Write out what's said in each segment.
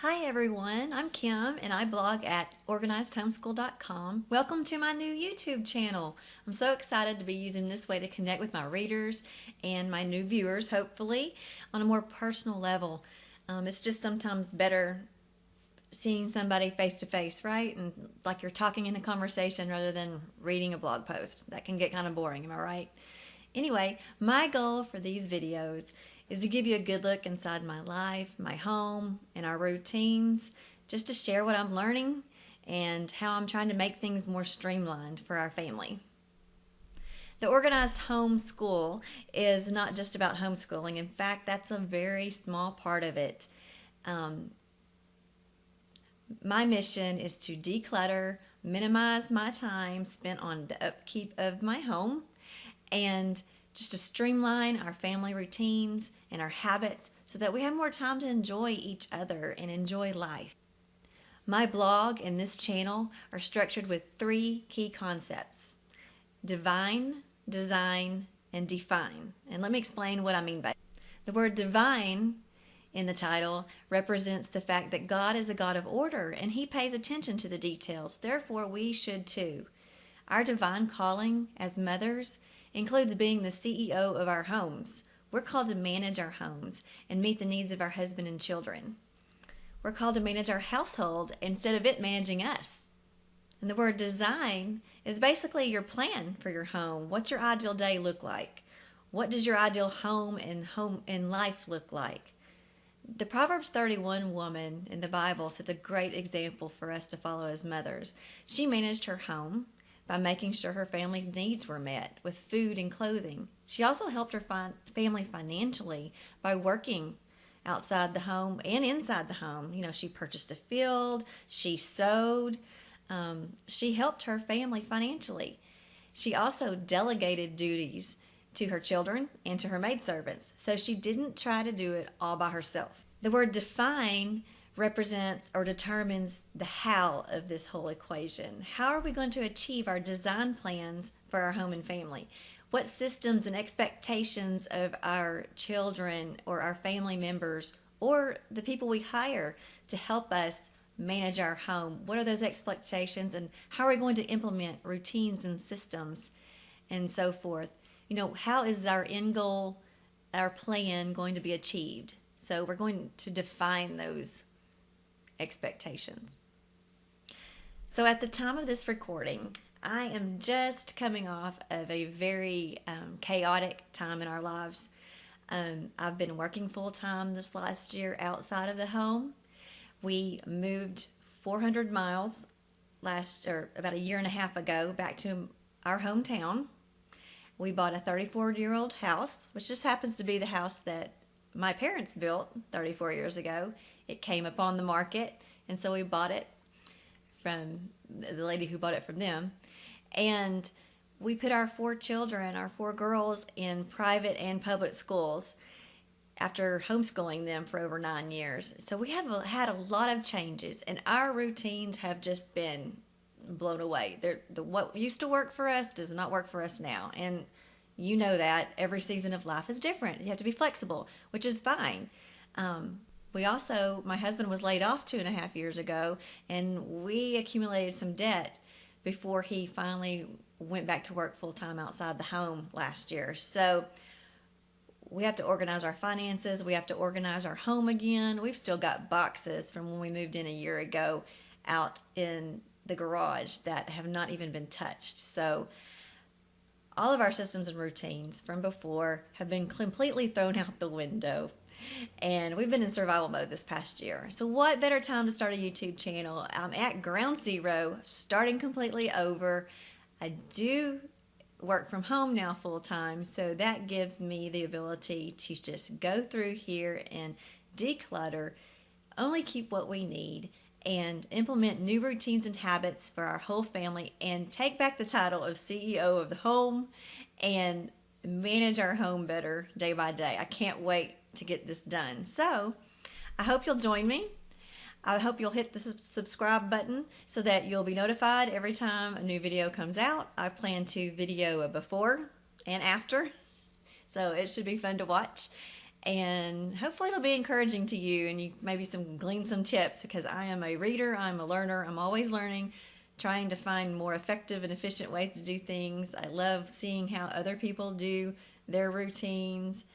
Hi everyone, I'm Kim and I blog at organizedhomeschool.com. Welcome to my new YouTube channel. I'm so excited to be using this way to connect with my readers and my new viewers, hopefully, on a more personal level. It's just sometimes better seeing somebody face to face, right? And like you're talking in a conversation rather than reading a blog post. That can get kind of boring, am I right? Anyway, my goal for these videos is to give you a good look inside my life, my home, and our routines, just to share what I'm learning and how I'm trying to make things more streamlined for our family. The Organized Home School is not just about homeschooling. In fact, that's a very small part of it. My mission is to declutter, minimize my time spent on the upkeep of my home, and just to streamline our family routines and our habits so that we have more time to enjoy each other and enjoy life. My blog and this channel are structured with three key concepts: divine, design, and define. And let me explain what I mean by that. The word divine in the title represents the fact that God is a God of order and He pays attention to the details. Therefore, we should too. Our divine calling as mothers includes being the CEO of our homes. We're called to manage our homes and meet the needs of our husband and children. We're called to manage our household instead of it managing us. And the word design is basically your plan for your home. What's your ideal day look like? What does your ideal home and life look like? The Proverbs 31 woman in the Bible sets a great example for us to follow as mothers. She managed her home by making sure her family's needs were met with food and clothing. She also helped her family financially by working outside the home and inside the home. She purchased a field, she sewed, she helped her family financially. She also delegated duties to her children and to her maidservants, so she didn't try to do it all by herself. The word define represents or determines the how of this whole equation. How are we going to achieve our design plans for our home and family? What systems and expectations of our children or our family members or the people we hire to help us manage our home? What are those expectations, and how are we going to implement routines and systems and so forth? How is our end goal, our plan going to be achieved? So we're going to define those expectations. So at the time of this recording, I am just coming off of a very chaotic time in our lives. I've been working full-time this last year outside of the home. We moved 400 miles about a year and a half ago back to our hometown. We bought a 34-year-old house, which just happens to be the house that my parents built 34 years ago. It came up on the market, and so we bought it from the lady who bought it from them. And we put our four children, our four girls, in private and public schools after homeschooling them for over 9 years. So we have had a lot of changes, and our routines have just been blown away. What used to work for us does not work for us now. And you know that every season of life is different. You have to be flexible, which is fine. My husband was laid off 2.5 years ago, and we accumulated some debt before he finally went back to work full-time outside the home last year. So we have to organize our finances. We have to organize our home again. We've still got boxes from when we moved in a year ago out in the garage that have not even been touched. So all of our systems and routines from before have been completely thrown out the window. And we've been in survival mode this past year. So what better time to start a YouTube channel? I'm at ground zero, starting completely over. I do work from home now full time, so that gives me the ability to just go through here and declutter, only keep what we need, and implement new routines and habits for our whole family, and take back the title of CEO of the home and manage our home better day by day. I can't wait to get this done. So I hope you'll join me. I hope you'll hit the subscribe button so that you'll be notified every time a new video comes out. I plan to video a before and after, so it should be fun to watch. And hopefully it'll be encouraging to you, and you maybe glean some tips, because I am a reader, I'm a learner, I'm always learning, trying to find more effective and efficient ways to do things. I love seeing how other people do their routines,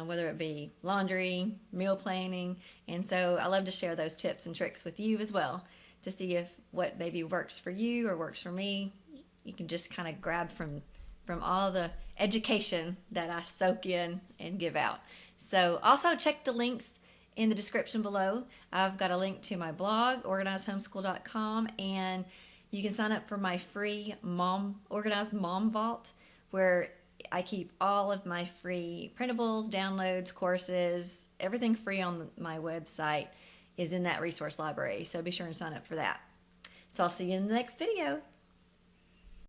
whether it be laundry, meal planning. And so I love to share those tips and tricks with you as well, to see if what maybe works for you or works for me. You can just kind of grab from all the education that I soak in and give out. So also check the links in the description below. I've got a link to my blog, organizedhomeschool.com, and you can sign up for my free Organized Mom Vault, where I keep all of my free printables, downloads, courses, everything free on my website is in that resource library. So be sure and sign up for that. So I'll see you in the next video.